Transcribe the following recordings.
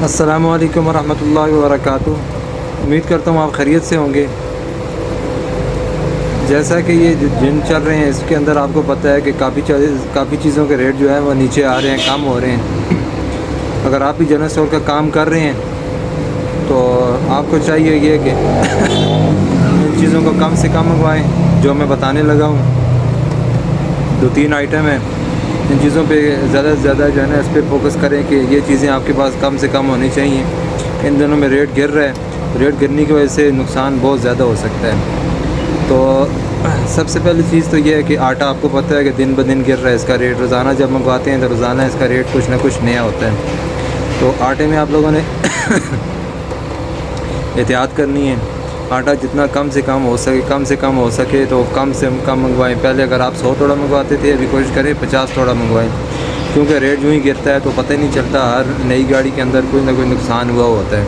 अस्सलामु अलैकुम वरहमतुल्लाहि वबरकातुहू। उम्मीद करता हूँ आप खैरियत से होंगे। जैसा कि ये जिम चल रहे हैं, इसके अंदर आपको पता है कि काफ़ी चीज़ों के रेट जो है वो नीचे आ रहे हैं, कम हो रहे हैं। अगर आप भी जनरल स्टोर का काम कर रहे हैं तो आपको चाहिए ये कि इन चीज़ों को कम से कम मंगवाएं। जो मैं बताने लगा हूँ 2-3 आइटम है, इन चीज़ों पे ज़्यादा से ज़्यादा जो है ना इस पर फोकस करें कि ये चीज़ें आपके पास कम से कम होनी चाहिए। इन दिनों में रेट गिर रहा है, रेट गिरने की वजह से नुकसान बहुत ज़्यादा हो सकता है। तो सबसे पहली चीज़ तो ये है कि आटा आपको पता है कि दिन ब दिन गिर रहा है। इसका रेट रोज़ाना जब मंगवाते हैं तो रोज़ाना इसका रेट कुछ ना कुछ नया होता है। तो आटे में आप लोगों ने एहतियात करनी है। आटा जितना कम से कम हो सके तो कम से कम मंगवाएं। पहले अगर आप 100 तोड़ा मंगवाते थे, अभी कोशिश करें 50 तोड़ा मंगवाएं, क्योंकि रेट यूँ ही गिरता है तो पता ही नहीं चलता। हर नई गाड़ी के अंदर कोई ना कोई नुकसान हुआ होता है।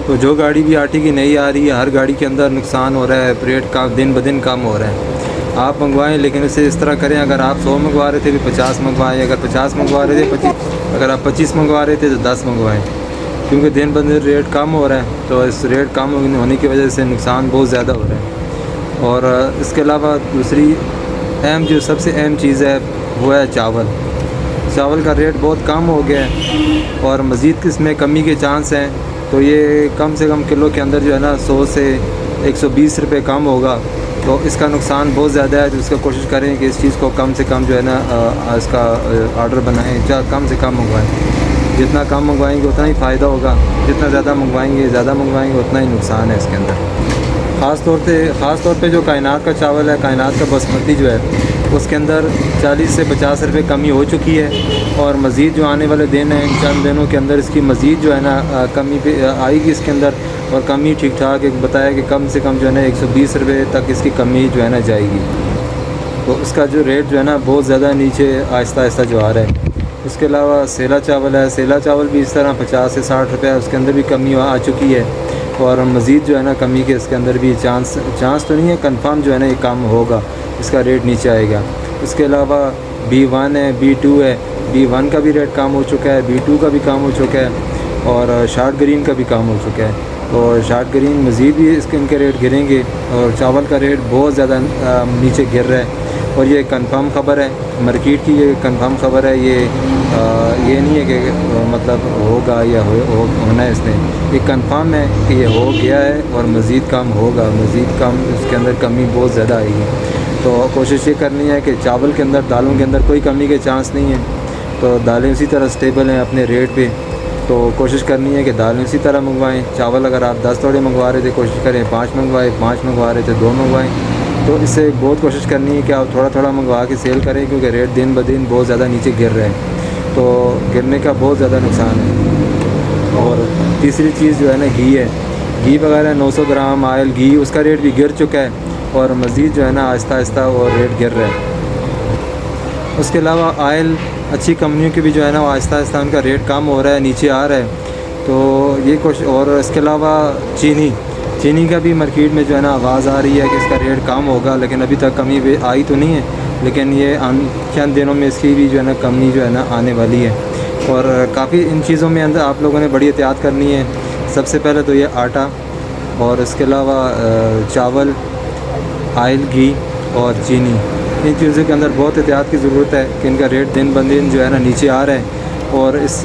तो जो गाड़ी भी आटे की नई आ रही है, हर गाड़ी के अंदर नुकसान हो रहा है, रेट का दिन ब दिन कम हो रहा है। आप मंगवाएं, लेकिन इसे इस तरह करें, अगर आप 100 मंगवा रहे थे भी 50 मंगवाएँ, अगर 50 मंगवा रहे थे 25, अगर आप 25 मंगवा रहे थे तो 10 मंगवाएँ, क्योंकि दिन ब दिन रेट कम हो रहा है। तो इस रेट कम होने की वजह से नुकसान बहुत ज़्यादा हो रहा है। और इसके अलावा दूसरी जो सबसे अहम चीज़ है वो है चावल। चावल का रेट बहुत कम हो गया है और मज़ीद इसमें कमी के चांस हैं। तो ये कम से कम किलो के अंदर जो है ना 100 से 120 रुपये कम होगा। तो इसका नुकसान बहुत ज़्यादा है। तो इसका कोशिश करें कि इस चीज़ को कम से कम जो है ना इसका ऑर्डर बनाएं, कम से कम मंगवाएं। जितना कम मंगवाएंगे उतना ही फ़ायदा होगा, जितना ज़्यादा मंगवाएंगे उतना ही नुकसान है इसके अंदर। ख़ास तौर पे जो कायनात का चावल है, कायनात का बासमती जो है, उसके अंदर 40 से 50 रुपये कमी हो चुकी है। और मज़ीद जो आने वाले दिन हैं, इन चंद दिनों के अंदर इसकी मज़ीद जो है ना कमी पे आएगी इसके अंदर। और कमी ठीक ठाक एक बताया कि कम से कम जो है ना 120 रुपये तक इसकी कमी जो है ना जाएगी। तो इसका जो रेट जो है ना बहुत ज़्यादा नीचे आहिस्ता आहिस्ता जो आ रहा है। इसके अलावा सेला चावल है, सेला चावल भी इस तरह 50 से 60 रुपये, उसके अंदर भी कमी आ चुकी है। और मज़ीद जो है ना कमी के इसके अंदर भी चांस तो नहीं है, कंफर्म जो है ना ये कम होगा, इसका रेट नीचे आएगा। इसके अलावा B1 है, B2 है। B1 का भी रेट कम हो चुका है, B2 का भी कम हो चुका है और शार्ट ग्रीन का भी कम हो चुका है। और शार्ट ग्रीन मज़ीद भी इनके रेट गिरेंगे और चावल का रेट बहुत ज़्यादा नीचे गिर रहा है। और ये कंफर्म ख़बर है मार्केट की, ये कंफर्म ख़बर है। ये नहीं है कि मतलब होगा या होना है, इसने ये कंफर्म है कि ये हो गया है और मज़ीद कम होगा, मज़ीद कम इसके अंदर कमी बहुत ज़्यादा आएगी। तो कोशिश ये करनी है कि चावल के अंदर, दालों के अंदर कोई कमी के चांस नहीं है। तो दालें उसी तरह स्टेबल हैं अपने रेट पे। तो कोशिश करनी है कि दालें उसी तरह मंगवाएं। चावल अगर आप 10 तोड़े मंगवा रहे थे, कोशिश करें 5 मंगवाएँ, 5 मंगवा रहे थे 2 मंगवाएँ। तो इससे बहुत कोशिश करनी है कि आप थोड़ा थोड़ा मंगवा के सेल करें, क्योंकि रेट दिन ब दिन बहुत ज़्यादा नीचे गिर रहे हैं। तो गिरने का बहुत ज़्यादा नुकसान है। और तीसरी चीज़ जो है ना घी है, घी वगैरह 900 ग्राम ऑयल घी, उसका रेट भी गिर चुका है और मज़ीद जो है ना आहिस्ता आहिस्ता और रेट गिर रहा है। उसके अलावा ऑयल अच्छी कंपनियों के भी जो है ना आहिस्ता आहिस्ता उनका रेट कम हो रहा है, नीचे आ रहा है। तो ये कोशिश। और इसके अलावा चीनी का भी मार्केट में जो है ना आवाज़ आ रही है कि इसका रेट कम होगा, लेकिन अभी तक कमी आई तो नहीं है, लेकिन ये चंद दिनों में इसकी भी जो है ना कमी जो है ना आने वाली है। और काफ़ी इन चीज़ों में अंदर आप लोगों ने बड़ी एहतियात करनी है। सबसे पहले तो ये आटा, और इसके अलावा चावल, ऑयल घी और चीनी, इन चीज़ों के अंदर बहुत एहतियात की ज़रूरत है कि इनका रेट दिन ब दिन जो है ना नीचे आ रहा है। और इस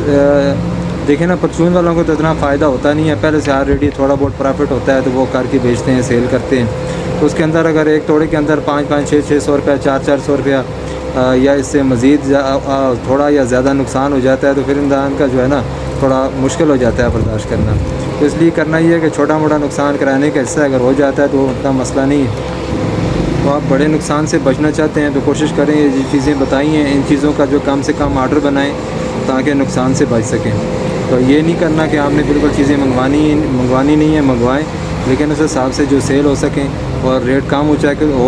देखें ना, परचून वालों को तो इतना फ़ायदा होता नहीं है, पहले से ऑलरेडी थोड़ा बहुत प्रॉफिट होता है तो वो करके बेचते हैं, सेल करते हैं। तो उसके अंदर अगर एक तोड़े के अंदर 500, 600 रुपया, 400 रुपया या इससे मज़ीद थोड़ा या ज़्यादा नुकसान हो जाता है, तो फिर इंसान का जो है ना थोड़ा मुश्किल हो जाता है बर्दाश्त करना। तो इसलिए करना ये है कि छोटा मोटा नुकसान कराने का हिस्सा अगर हो जाता है तो उतना मसला नहीं है। तो आप बड़े नुकसान से बचना चाहते हैं तो कोशिश करें ये जो चीज़ें बताई हैं, इन चीज़ों का जो कम से कम ऑर्डर बनाएं ताकि नुकसान से बच सकें। तो ये नहीं करना कि आपने बिल्कुल चीज़ें मंगवानी नहीं है, मंगवाएं, लेकिन उस हिसाब से जो सेल हो सकें। और रेट कम हो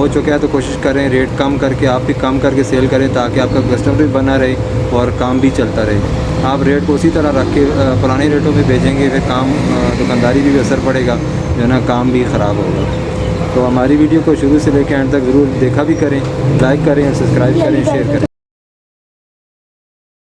चुका है तो कोशिश करें रेट कम करके, आप भी कम करके सेल करें, ताकि आपका कस्टमर भी बना रहे और काम भी चलता रहे। आप रेट को उसी तरह रख के पुराने रेटों पे भेजेंगे, फिर काम दुकानदारी भी असर पड़ेगा, जो है ना काम भी ख़राब होगा। तो हमारी वीडियो को शुरू से लेकर एंड तक ज़रूर देखा भी करें, लाइक करें, सब्सक्राइब करें, शेयर करें।